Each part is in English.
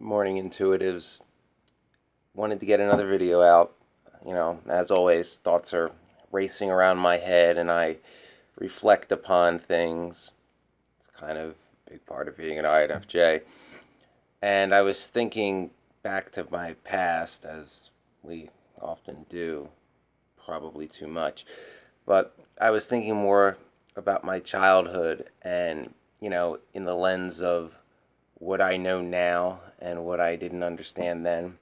Morning intuitives. Wanted to get another video out. As always, thoughts are racing around my head and I reflect upon things. It's kind of a big part of being an INFJ. And I was thinking back to my past, as we often do, probably too much. But I was thinking more about my childhood and, in the lens of what I know now and what I didn't understand then.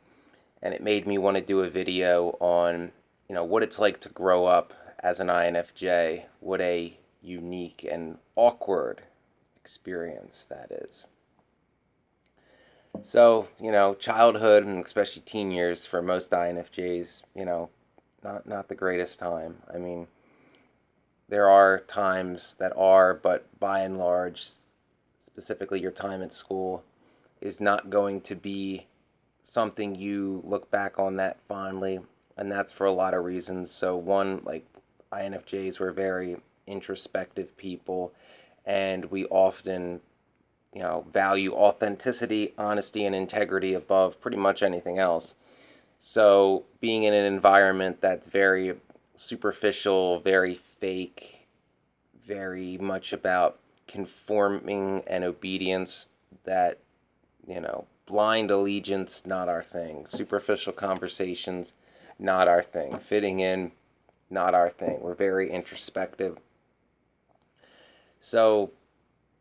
And it made me want to do a video on, what it's like to grow up as an INFJ. What a unique and awkward experience that is. So, childhood and especially teen years for most INFJs, not the greatest time. I mean, there are times that are, but by and large, specifically your time at school, is not going to be something you look back on that fondly, and that's for a lot of reasons. So one, like INFJs were very introspective people, and we often, value authenticity, honesty, and integrity above pretty much anything else. So being in an environment that's very superficial, very fake, very much about conforming and obedience, that, blind allegiance, not our thing. Superficial conversations, not our thing. Fitting in, not our thing. We're very introspective. So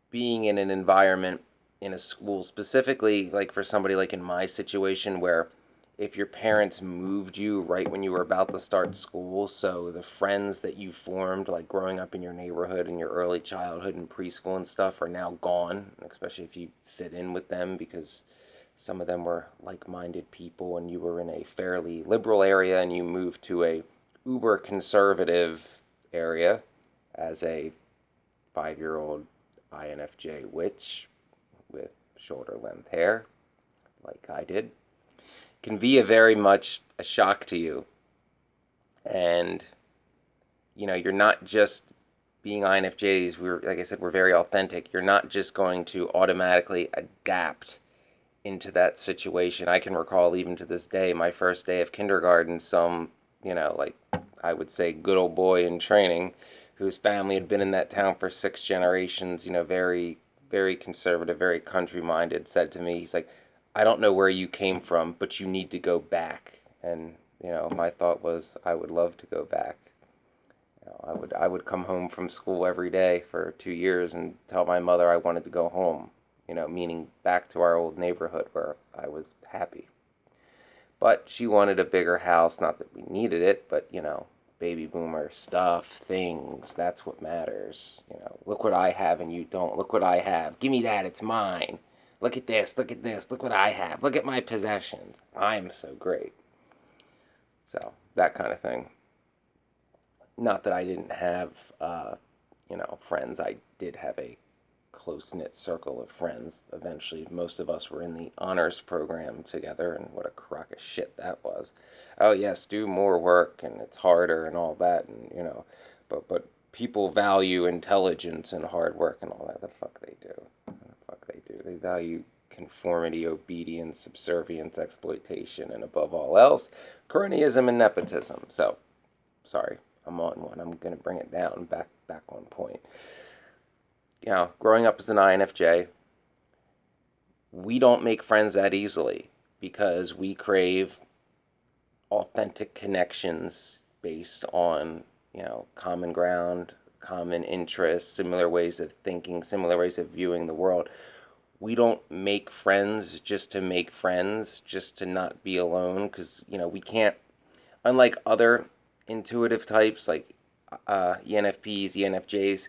being in an environment, in a school, specifically like for somebody like in my situation, where if your parents moved you right when you were about to start school, so the friends that you formed, like growing up in your neighborhood in your early childhood and preschool and stuff, are now gone, especially if you fit in with them, because some of them were like-minded people and you were in a fairly liberal area and you moved to a uber conservative area as a 5-year-old INFJ witch with shoulder length hair, like I did, can be a very much a shock to you. And, you're not just being INFJs, like I said, we're very authentic. You're not just going to automatically adapt into that situation. I can recall even to this day, my first day of kindergarten, some, like I would say good old boy in training, whose family had been in that town for 6 generations, very, very conservative, very country minded, said to me, he's like, I don't know where you came from, but you need to go back. And, my thought was, I would love to go back. I would come home from school every day for 2 years and tell my mother I wanted to go home, meaning back to our old neighborhood where I was happy. But she wanted a bigger house, not that we needed it, but, baby boomer stuff, things, that's what matters. Look what I have and you don't. Look what I have. Give me that, it's mine. Look at this, look at this, look what I have. Look at my possessions. I'm so great. So, that kind of thing. Not that I didn't have, friends. I did have a close-knit circle of friends. Eventually, most of us were in the honors program together, and what a crock of shit that was. Oh, yes, do more work, and it's harder and all that, and, but people value intelligence and hard work and all that. The fuck they do. The fuck they do. They value conformity, obedience, subservience, exploitation, and above all else, cronyism and nepotism. So, sorry, I'm on one. I'm going to bring it down, back on point. Growing up as an INFJ, we don't make friends that easily because we crave authentic connections based on, common ground, common interests, similar ways of thinking, similar ways of viewing the world. We don't make friends just to make friends, just to not be alone, because, we can't, unlike other intuitive types like ENFPs, ENFJs,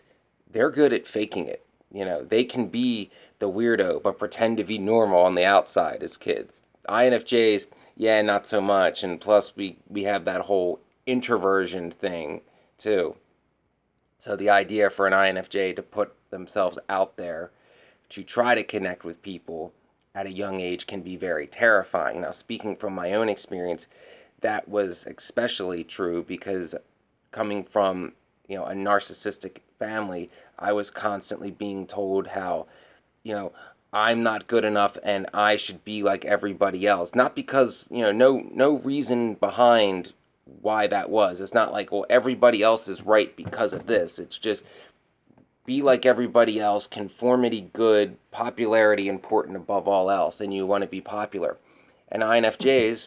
they're good at faking it. They can be the weirdo, but pretend to be normal on the outside as kids. INFJs, yeah, not so much. And plus, we have that whole introversion thing, too. So the idea for an INFJ to put themselves out there to try to connect with people at a young age can be very terrifying. Now, speaking from my own experience, that was especially true because coming from, a narcissistic family, I was constantly being told how, you know, I'm not good enough and I should be like everybody else. Not because, no reason behind why that was. It's not like, well, everybody else is right because of this. It's just be like everybody else, conformity good, popularity important above all else, and you want to be popular. And INFJs,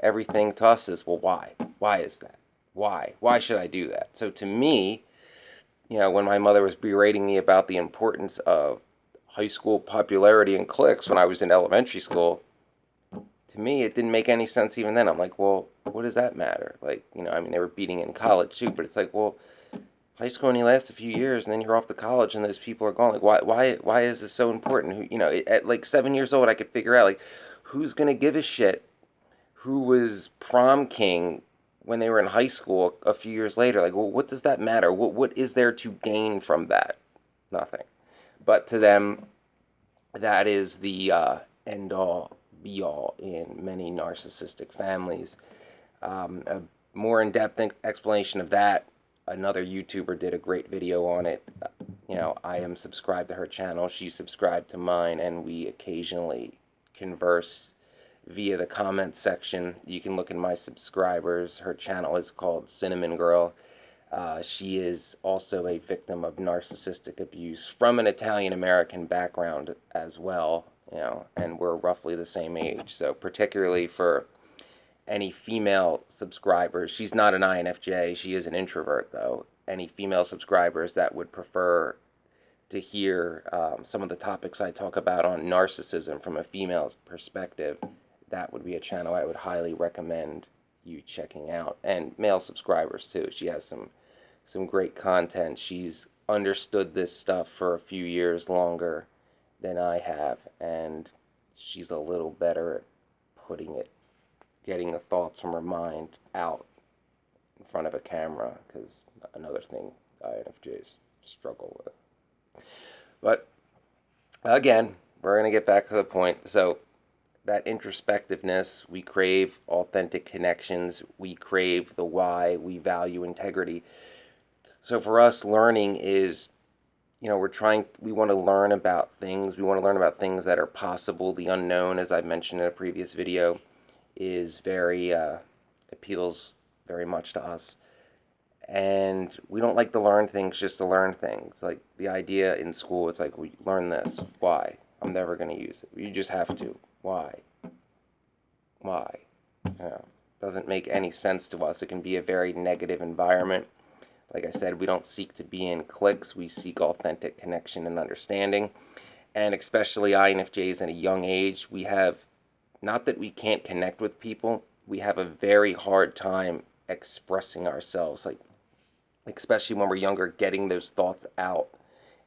everything to us is, well, why? Why is that? Why? Why should I do that? So to me, when my mother was berating me about the importance of high school popularity and cliques when I was in elementary school, to me, it didn't make any sense even then. I'm like, well, what does that matter? Like, they were beating in college too, but it's like, well, high school only lasts a few years, and then you're off to college, and those people are gone. Like, why is this so important? Who, at like 7 years old, I could figure out like, who's gonna give a shit who was prom king when they were in high school a few years later? Like, well, what does that matter? What is there to gain from that? Nothing. But to them, that is the end all be all in many narcissistic families. A more in depth explanation of that, another YouTuber did a great video on it. I am subscribed to her channel, she's subscribed to mine, and we occasionally converse via the comment section. You can look in my subscribers. Her channel is called Cinnamon Girl. She is also a victim of narcissistic abuse from an Italian American background as well, and we're roughly the same age. So particularly for any female subscribers, she's not an INFJ, she is an introvert though. Any female subscribers that would prefer to hear some of the topics I talk about on narcissism from a female's perspective, that would be a channel I would highly recommend you checking out. And male subscribers too. She has some great content. She's understood this stuff for a few years longer than I have, and she's a little better at putting it, getting the thoughts from her mind out in front of a camera, because another thing INFJs struggle with. But again, we're going to get back to the point. So that introspectiveness, we crave authentic connections, we crave the why, we value integrity. So for us, learning is, we want to learn about things. We want to learn about things that are possible. The unknown, as I mentioned in a previous video, is appeals very much to us. And we don't like to learn things just to learn things. Like the idea in school, it's like, we learn this. Why? I'm never going to use it. You just have to. Why? Why? Doesn't make any sense to us. It can be a very negative environment. Like I said, we don't seek to be in cliques. We seek authentic connection and understanding. And especially INFJs in a young age, we have, not that we can't connect with people, we have a very hard time expressing ourselves. Like, especially when we're younger, getting those thoughts out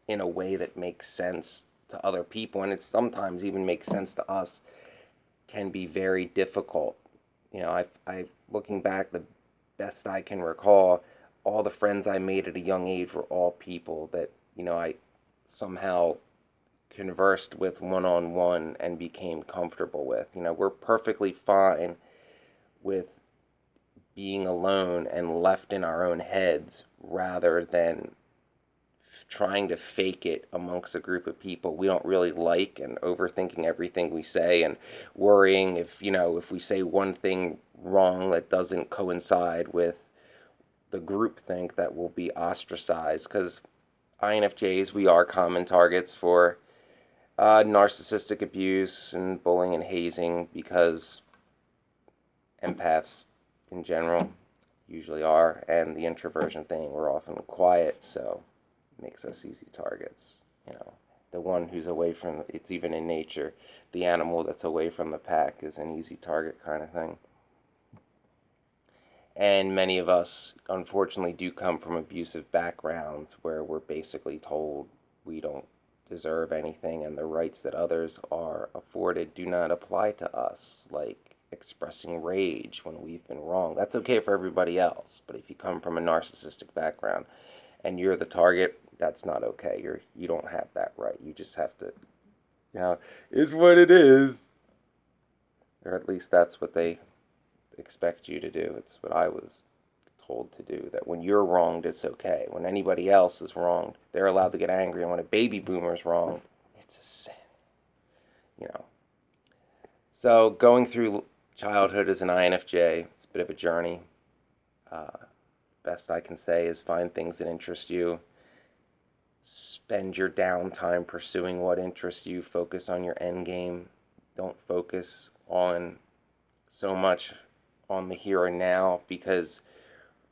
in a way that makes sense to other people, and it sometimes even makes sense to us, can be very difficult. I looking back, the best I can recall, all the friends I made at a young age were all people that, I somehow conversed with one-on-one and became comfortable with. We're perfectly fine with being alone and left in our own heads rather than trying to fake it amongst a group of people we don't really like, and overthinking everything we say, and worrying if we say one thing wrong that doesn't coincide with the group think, that will be ostracized. Because INFJs, we are common targets for narcissistic abuse and bullying and hazing, because empaths in general usually are, and the introversion thing, we're often quiet, so it makes us easy targets. The one who's away from, it's even in nature, the animal that's away from the pack is an easy target kind of thing. And many of us, unfortunately, do come from abusive backgrounds where we're basically told we don't deserve anything, and the rights that others are afforded do not apply to us, like expressing rage when we've been wrong. That's okay for everybody else, but if you come from a narcissistic background and you're the target, that's not okay. You don't have that right. You just have to, it's what it is. Or at least that's what they expect you to do. It's what I was told to do, that when you're wronged, it's okay. When anybody else is wronged, they're allowed to get angry. And when a baby boomer is wronged, it's a sin. So going through childhood as an INFJ, it's a bit of a journey. Uh, Best I can say is find things that interest you. Spend your downtime pursuing what interests you. Focus on your end game. Don't focus on so much on the here and now, because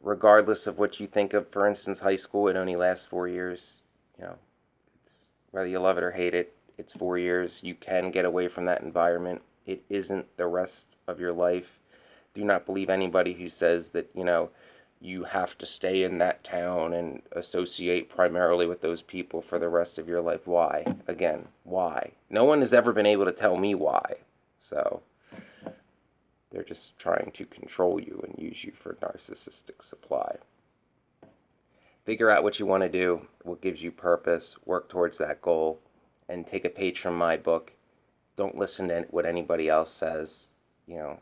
regardless of what you think of, for instance, high school, it only lasts 4 years. You know, whether you love it or hate it, it's 4 years. You can get away from that environment. It isn't the rest of your life. Do not believe anybody who says that, you have to stay in that town and associate primarily with those people for the rest of your life. Why? Again, why? No one has ever been able to tell me why. So they're just trying to control you and use you for narcissistic supply. Figure out what you want to do, what gives you purpose, work towards that goal, and take a page from my book. Don't listen to what anybody else says.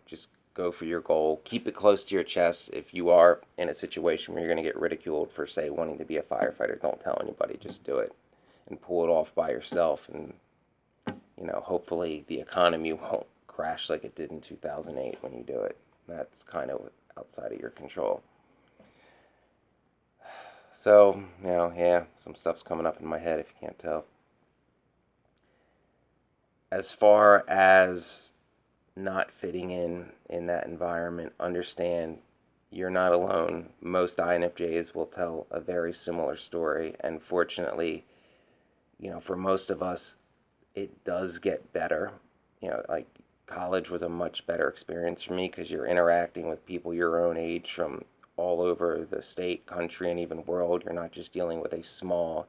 Just go for your goal. Keep it close to your chest. If you are in a situation where you're going to get ridiculed for, say, wanting to be a firefighter, don't tell anybody. Just do it and pull it off by yourself. And, hopefully the economy won't crash like it did in 2008 when you do it. That's kind of outside of your control. So, yeah, some stuff's coming up in my head if you can't tell. As far as not fitting in that environment, understand you're not alone. Most INFJs will tell a very similar story, and fortunately, for most of us, it does get better. Like college was a much better experience for me because you're interacting with people your own age from all over the state, country, and even world. You're not just dealing with a small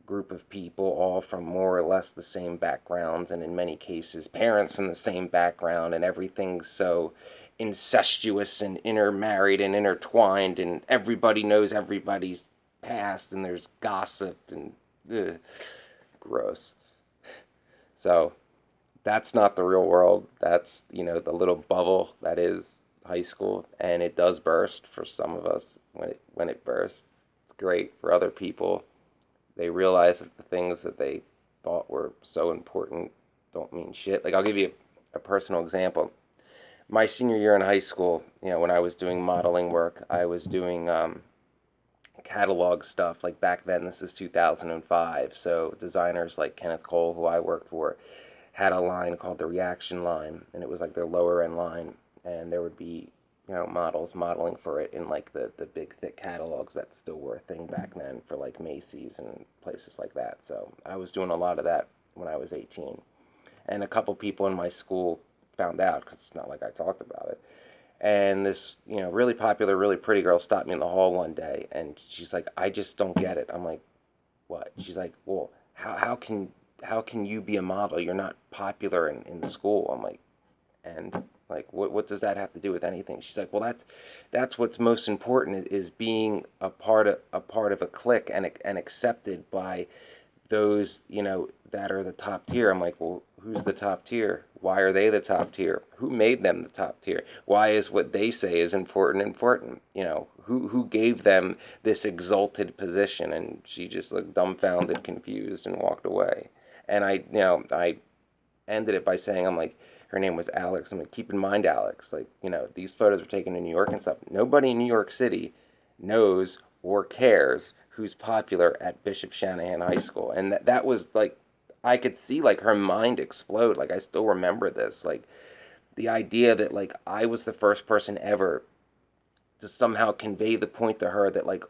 group of people, all from more or less the same backgrounds, and in many cases, parents from the same background, and everything's so incestuous and intermarried and intertwined, and everybody knows everybody's past, and there's gossip and gross. So that's not the real world. That's, the little bubble that is high school, and it does burst for some of us when it bursts. It's great for other people. They realize that the things that they thought were so important don't mean shit. Like, I'll give you a personal example. My senior year in high school, when I was doing modeling work, I was doing catalog stuff. Like, back then, this is 2005, so designers like Kenneth Cole, who I worked for, had a line called the Reaction line, and it was like their lower end line, and there would be models modeling for it in like the big thick catalogs that still were a thing back then for like Macy's and places like that. So I was doing a lot of that when I was 18, and a couple people in my school found out because it's not like I talked about it. And this really popular, really pretty girl stopped me in the hall one day, and she's like, "I just don't get it." I'm like, "What?" She's like, "Well, how can you be a model? You're not popular in the school." I'm like, and like, what does that have to do with anything? She's like, well, that's what's most important is being a part of a clique and accepted by those that are the top tier. I'm like, well, who's the top tier? Why are they the top tier? Who made them the top tier? Why is what they say is important? Who gave them this exalted position? And she just looked dumbfounded, confused, and walked away. And I ended it by saying, I'm like, her name was Alex. I'm like, keep in mind, Alex, like, these photos were taken in New York and stuff. Nobody in New York City knows or cares who's popular at Bishop Shanahan High School. And that was like, I could see like her mind explode. Like, I still remember this. Like, the idea that like I was the first person ever to somehow convey the point to her that like,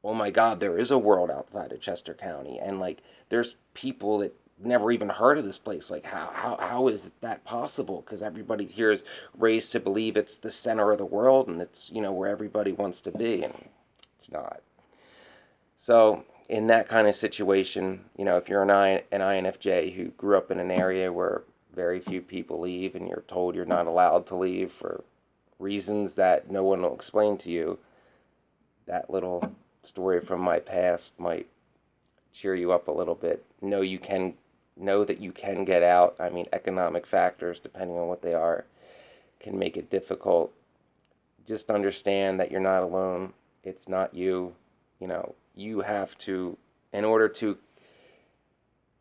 oh my God, there is a world outside of Chester County, and like there's people that never even heard of this place. Like, how is that possible? Because everybody here is raised to believe it's the center of the world and it's where everybody wants to be, and it's not. So in that kind of situation, if you're an INFJ who grew up in an area where very few people leave and you're told you're not allowed to leave for reasons that no one will explain to you, that little story from my past might cheer you up a little bit. Know that you can get out. I mean, economic factors, depending on what they are, can make it difficult. Just understand that you're not alone. It's not you. You have to, in order to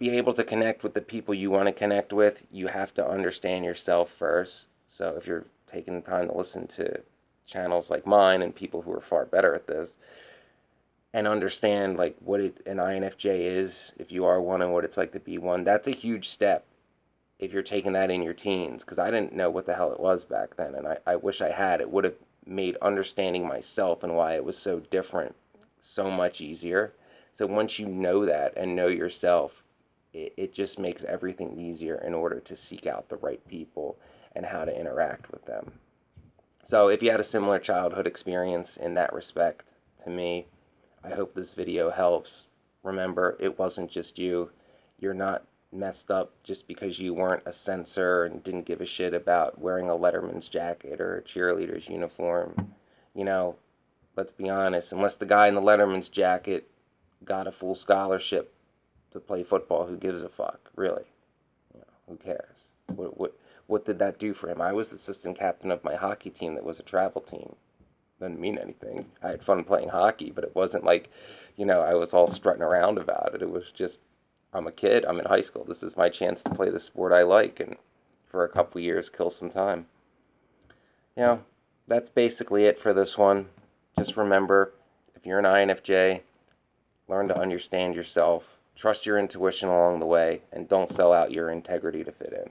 be able to connect with the people you want to connect with, you have to understand yourself first. So if you're taking the time to listen to channels like mine and people who are far better at this, and understand like what an INFJ is, if you are one, and what it's like to be one, that's a huge step if you're taking that in your teens, because I didn't know what the hell it was back then, and I wish I had. It would have made understanding myself and why it was so different so much easier. So once you know that and know yourself, it just makes everything easier in order to seek out the right people and how to interact with them. So if you had a similar childhood experience in that respect to me, I hope this video helps. Remember, it wasn't just you. You're not messed up just because you weren't a censor and didn't give a shit about wearing a Letterman's jacket or a cheerleader's uniform. You know, let's be honest, unless the guy in the Letterman's jacket got a full scholarship to play football, who gives a fuck, really? You know, who cares? What did that do for him? I was the assistant captain of my hockey team that was a travel team. Doesn't mean anything. I had fun playing hockey, but it wasn't like, I was all strutting around about it. It was just, I'm a kid, I'm in high school, this is my chance to play the sport I like and for a couple years kill some time. You know, that's basically it for this one. Just remember, if you're an INFJ, learn to understand yourself, trust your intuition along the way, and don't sell out your integrity to fit in.